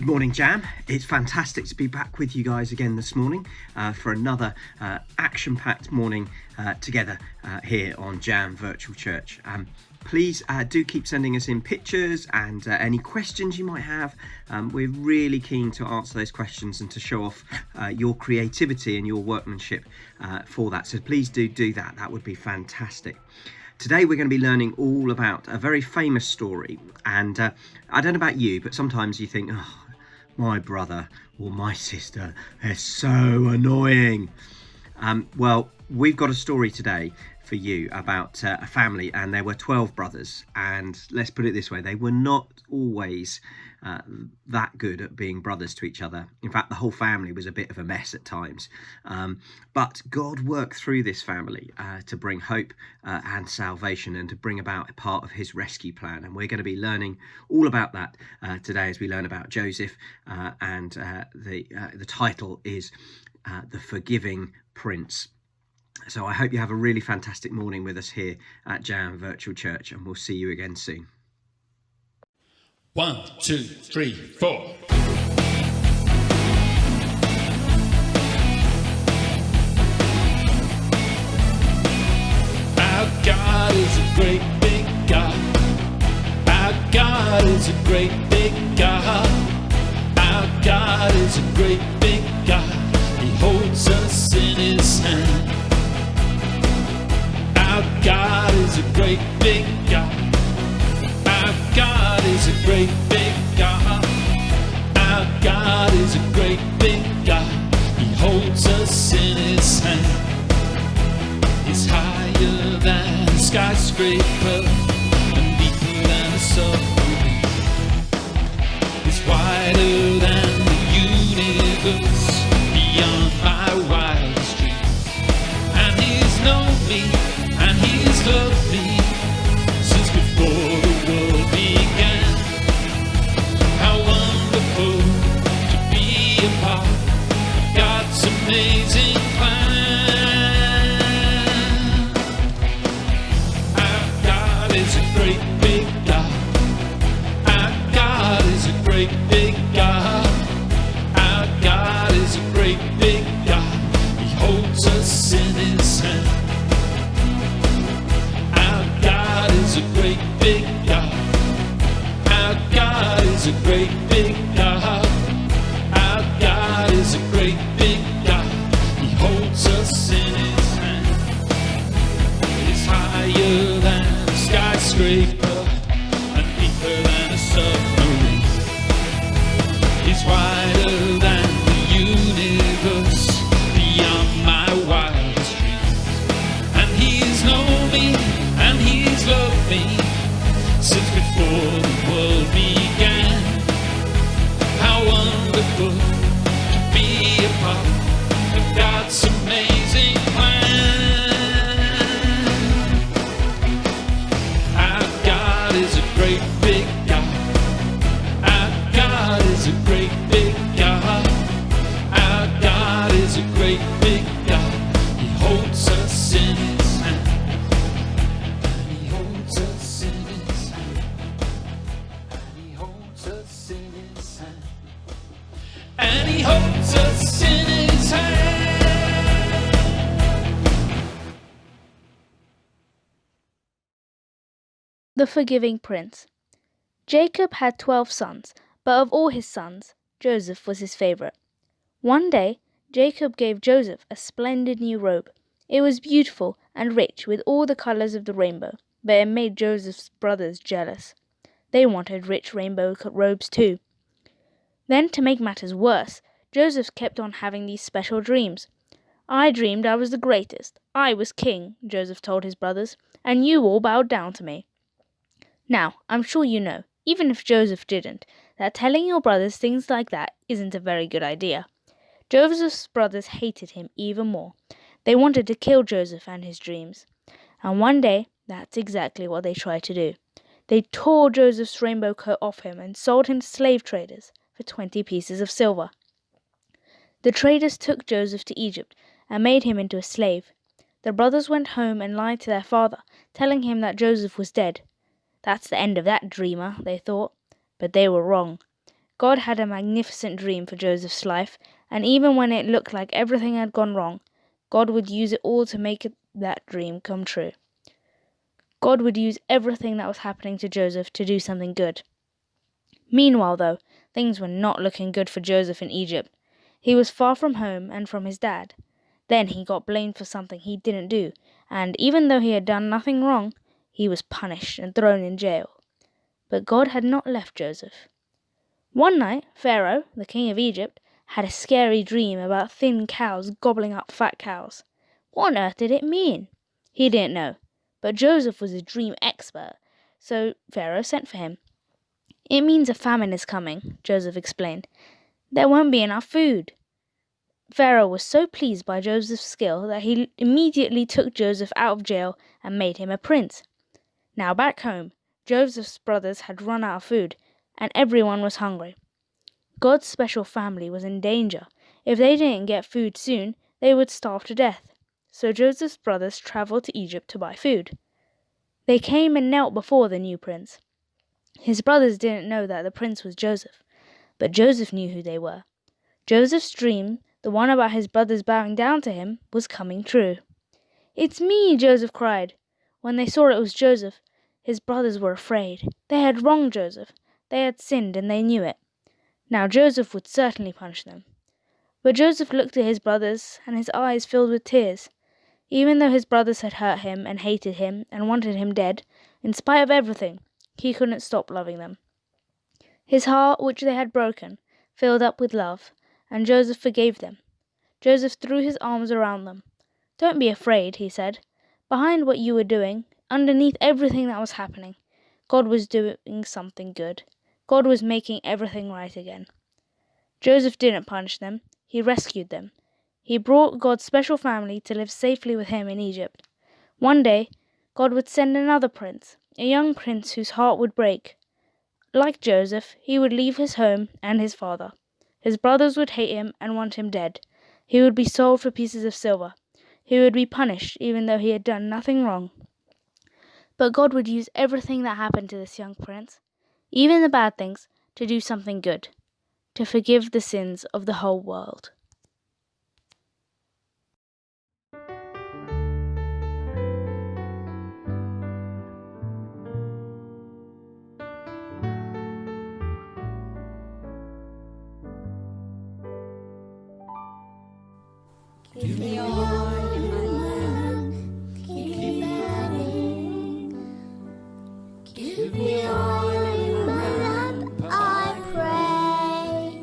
Good morning, Jam. It's fantastic to be back with you guys again this morning for another action-packed morning together here on Jam Virtual Church. Please do keep sending us in pictures and any questions you might have. We're really keen to answer those questions and to show off your creativity and your workmanship for that. So please do that. That would be fantastic. Today we're going to be learning all about a very famous story, and I don't know about you, but sometimes you think, oh, my brother or my sister, they're so annoying. Well, we've got a story today for you about a family, and there were 12 brothers, and let's put it this way, they were not always that good at being brothers to each other. In fact, the whole family was a bit of a mess at times, but God worked through this family to bring hope and salvation, and to bring about a part of his rescue plan. And we're going to be learning all about that today as we learn about Joseph, and the title is The Forgiving Prince. So I hope you have a really fantastic morning with us here at Jam Virtual Church, and we'll see you again soon. 1, 2, 3, 4. Our God is a great big God. Our God is a great big God. Our God is a great big God. He holds us in his hand. Our God is a great big God. Our God is a great big God. Our God is a great big God. He holds us in his hand. He's higher than a skyscraper and deeper than a submarine. He's wider than the universe, beyond my wildest dreams. And he's known me, and he's loved me since before the world began. How wonderful to be a part of God's amazing plan. Our God is a great big God. Our God is a great big God. Our God is a great big God. He holds us in his hand. Our God is a great big God. Our God is a great big God. Our God is a great big God. He holds us in his hand. He's higher than a skyscraper and deeper than a submarine. He's wider than the universe, beyond my wildest dreams. And he's known me, and he's loved me since before the world began. How wonderful to be a part of God's amazing plan. Our God is a great big God. Our God is a great big God. Our God is a great big God. He holds us in his hand. And he holds us in his hand. And he holds us in his hand. And he holds us in his hand. The Forgiving Prince. Jacob had 12 sons, but of all his sons, Joseph was his favorite. One day, Jacob gave Joseph a splendid new robe. It was beautiful and rich with all the colors of the rainbow, but it made Joseph's brothers jealous. They wanted rich rainbow robes too. Then, to make matters worse, Joseph kept on having these special dreams. I dreamed I was the greatest. I was king, Joseph told his brothers, and you all bowed down to me. Now, I'm sure you know, even if Joseph didn't, that telling your brothers things like that isn't a very good idea. Joseph's brothers hated him even more. They wanted to kill Joseph and his dreams. And one day, that's exactly what they tried to do. They tore Joseph's rainbow coat off him and sold him to slave traders for 20 pieces of silver. The traders took Joseph to Egypt and made him into a slave. The brothers went home and lied to their father, telling him that Joseph was dead. That's the end of that dreamer, they thought. But they were wrong. God had a magnificent dream for Joseph's life, and even when it looked like everything had gone wrong, God would use it all to make that dream come true. God would use everything that was happening to Joseph to do something good. Meanwhile, though, things were not looking good for Joseph in Egypt. He was far from home and from his dad. Then he got blamed for something he didn't do, and even though he had done nothing wrong, he was punished and thrown in jail. But God had not left Joseph. One night, Pharaoh, the king of Egypt, had a scary dream about thin cows gobbling up fat cows. What on earth did it mean? He didn't know, but Joseph was a dream expert, so Pharaoh sent for him. It means a famine is coming, Joseph explained. There won't be enough food. Pharaoh was so pleased by Joseph's skill that he immediately took Joseph out of jail and made him a prince. Now back home, Joseph's brothers had run out of food, and everyone was hungry. God's special family was in danger. If they didn't get food soon, they would starve to death. So Joseph's brothers traveled to Egypt to buy food. They came and knelt before the new prince. His brothers didn't know that the prince was Joseph, but Joseph knew who they were. Joseph's dream, the one about his brothers bowing down to him, was coming true. "It's me," Joseph cried. When they saw it was Joseph, his brothers were afraid. They had wronged Joseph. They had sinned, and they knew it. Now Joseph would certainly punish them. But Joseph looked at his brothers, and his eyes filled with tears. Even though his brothers had hurt him and hated him and wanted him dead, in spite of everything, he couldn't stop loving them. His heart, which they had broken, filled up with love, and Joseph forgave them. Joseph threw his arms around them. "Don't be afraid," he said. "Behind what you were doing, underneath everything that was happening, God was doing something good. God was making everything right again." Joseph didn't punish them. He rescued them. He brought God's special family to live safely with him in Egypt. One day, God would send another prince, a young prince whose heart would break. Like Joseph, he would leave his home and his father. His brothers would hate him and want him dead. He would be sold for pieces of silver. He would be punished even though he had done nothing wrong. But God would use everything that happened to this young prince, even the bad things, to do something good, to forgive the sins of the whole world. Give me your heart in my hand, keep me burning. Give me your heart in my lamp, I pray.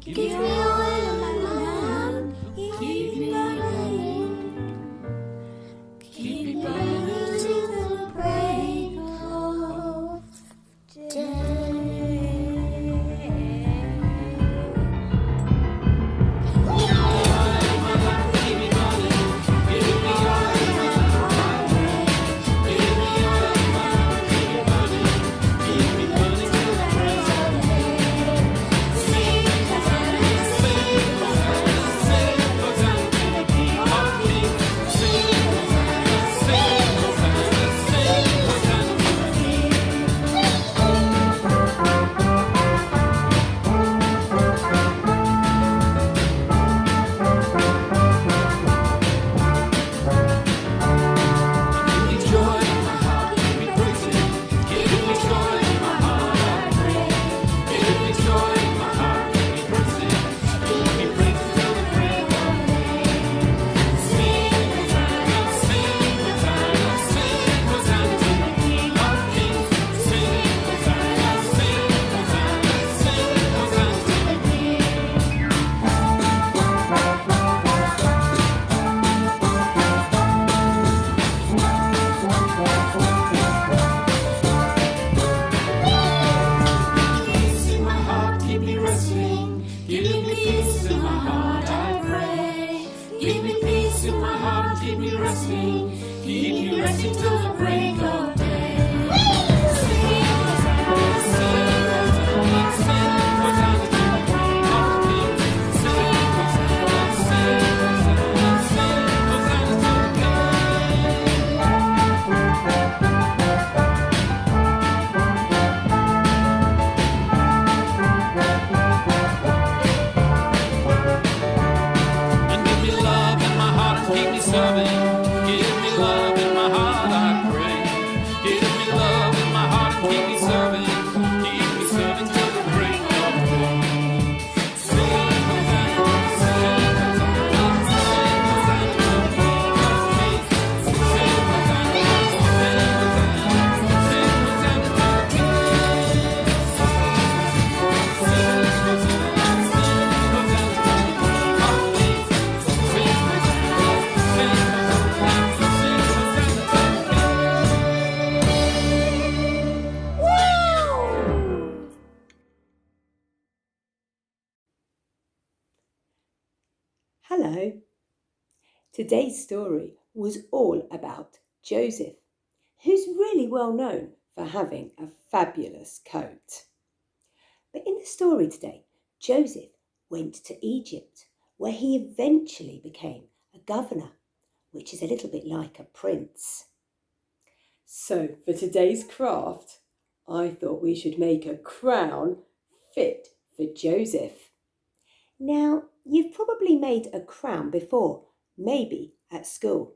Give me your heart in my lamp, keep me burning. Keep me burning till the break of day. keep me serving. Give me love in my heart, I pray. Give me love in my heart and keep me serving. Keep me serving till the break of day. Sing Hosanna, sing Hosanna, sing Hosanna to the King of Kings. Sing Hosanna, sing Hosanna, sing Hosanna to the King. Sing Hosanna, sing Hosanna to the King of Kings. Sing Hosanna, sing Hosanna, sing Hosanna to the King. Hello. Today's story was all about Joseph, who's really well known for having a fabulous coat. But in the story today, Joseph went to Egypt, where he eventually became a governor, which is a little bit like a prince. So for today's craft, I thought we should make a crown fit for Joseph. Now, you've probably made a crown before, maybe at school,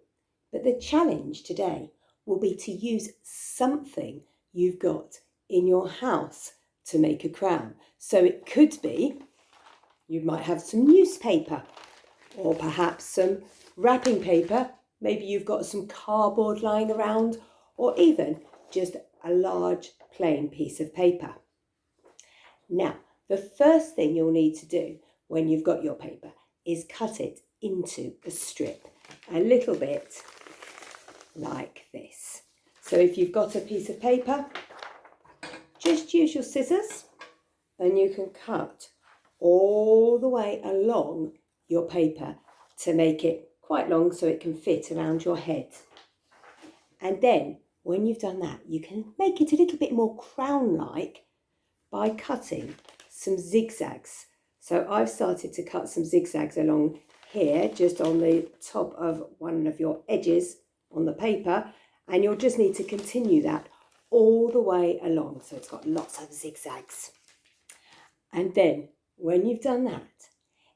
but the challenge today will be to use something you've got in your house to make a crown. So it could be, you might have some newspaper, or perhaps some wrapping paper. Maybe you've got some cardboard lying around, or even just a large plain piece of paper. Now, the first thing you'll need to do when you've got your paper is cut it into a strip, a little bit like this. So if you've got a piece of paper, just use your scissors and you can cut all the way along your paper to make it quite long so it can fit around your head. And then when you've done that, you can make it a little bit more crown-like by cutting some zigzags. So I've started to cut some zigzags along here, just on the top of one of your edges on the paper, and you'll just need to continue that all the way along. So it's got lots of zigzags. And then when you've done that,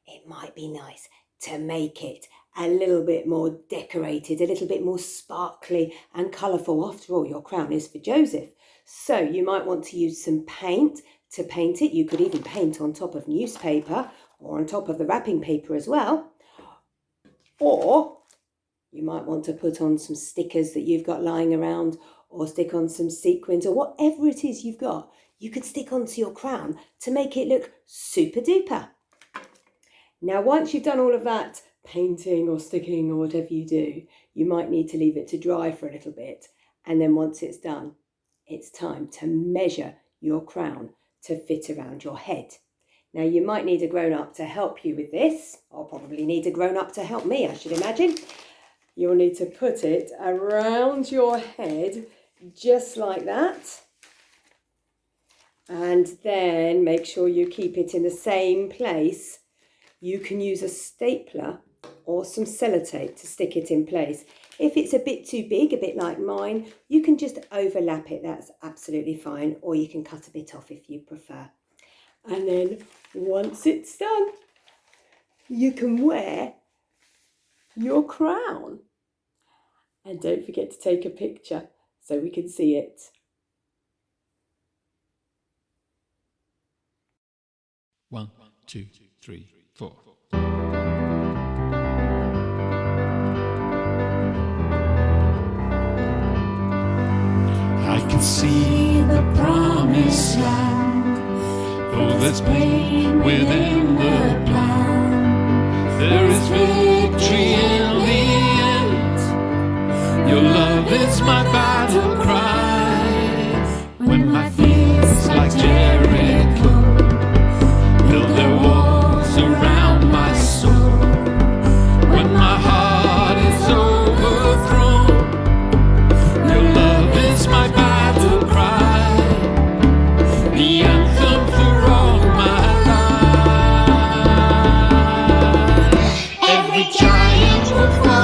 it might be nice to make it a little bit more decorated, a little bit more sparkly and colourful. After all, your crown is for Joseph. So you might want to use some paint to paint it. You could even paint on top of newspaper or on top of the wrapping paper as well. Or you might want to put on some stickers that you've got lying around, or stick on some sequins, or whatever it is you've got, you could stick onto your crown to make it look super duper. Now, once you've done all of that painting or sticking or whatever you do, you might need to leave it to dry for a little bit. And then once it's done, it's time to measure your crown to fit around your head. Now, you might need a grown-up to help you with this. I'll probably need a grown-up to help me, I should imagine. You'll need to put it around your head, just like that. And then make sure you keep it in the same place. You can use a stapler or some sellotape to stick it in place. If it's a bit too big, a bit like mine, you can just overlap it. That's absolutely fine. Or you can cut a bit off if you prefer. And then once it's done, you can wear your crown. And don't forget to take a picture so we can see it. One, two, three, four. I can see the promised land, though there's pain within the plan. There is victory in the end. Your love is my battle cry. When my fears like Jericho build their walls around my soul, when my heart is overthrown, your love is my battle cry, the anthem for all my life. Every giant will fall.